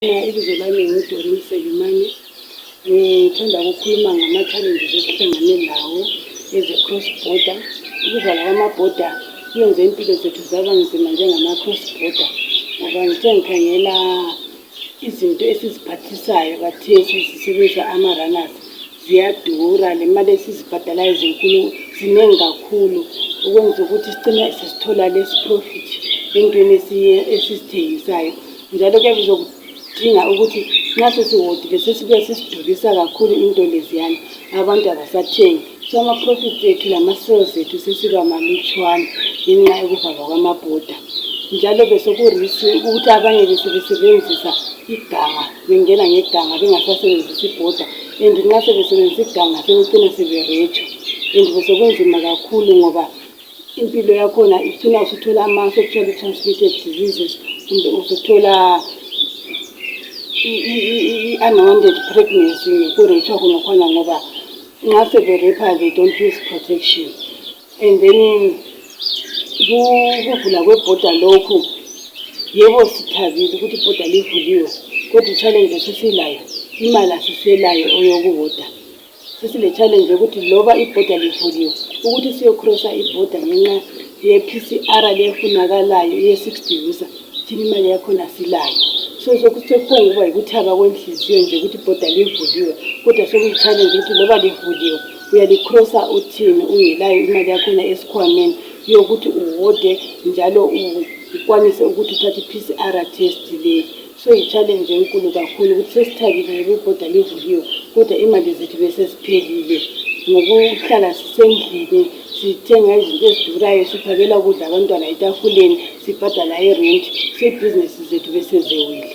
Ibizo lami nguDoreen Selimane. Ngithanda ukukhuluma ngama-challenges esihlangane lawo eze-cross border. Ukuvala kwamabhoda kuyenze impilo zethu zaba nzima njengama-cross border, ngoba ngithe ngikhangela izinto esiziphathisayo kathesi sisebenzisa ama-runners ziyadura, le mali esizibhadalayo zinkulu, ziningi kakhulu, ukwenza ukuthi sigcine sesithola less profit entweni esizithengisayo. Njalo kuyabe kuzodinga ukuthi nxa sesiwodile sesibuye sesidurisa kakhulu into leziyana, abantu abasathengi. So ama-profit ethu lama-sales ethu sesiba malutshwana ngenxa yokuvalwa kwamabhoda. Njalo besekurisi ukuthi abanye besebenzisa iganga, bengena ngeganga bengasasebenzisi ibhoda, and nxa sebesebenzisa iganga sebecina seberetsha, and besekunzima kakhulu ngoba impilo yakhona icina usuthola ama-sexually transmitted diseases, kumbe usuthola i-unwanted pregnancy ngokuretsha khonakhona, ngoba nxa seberepha they don't use protection. And then ukuvula kwebhoda lokhu, yebo sithabile ukuthi ibhoda livuliwe, kodwa i-challenge sesilayo, imali asiselayo oyokuhoda. Sesile-challenge yokuthi loba ibhoda livuliwe, ukuthi siyocrossa ibhoda ngenxa ye-PCR lefunakalayo ye-60 visa, thina imali yakhona silayo. So sekuphonguba yikuthaba kwenhliziyo nje ukuthi ibhoda livuliwe, kodwa sekuyi-challenge ukuthi loba livuliwe uyalicrossa uthini ungelayo imali yakhona esikhwameni yokuthi uhode njalo ukwanise ukuthi uthathe i-PCR test le. So yi-challenge enkulu kakhulu ukuthi sesithabile ibhoda livuliwe, kodwa imali zethu beseziphelile ngokuhlala sisendlini, sithenga izinto ezidurayo, siphakela ukudla abantwana etafuleni, sibhadala irent, so ibhizinesi zethu beseziwile.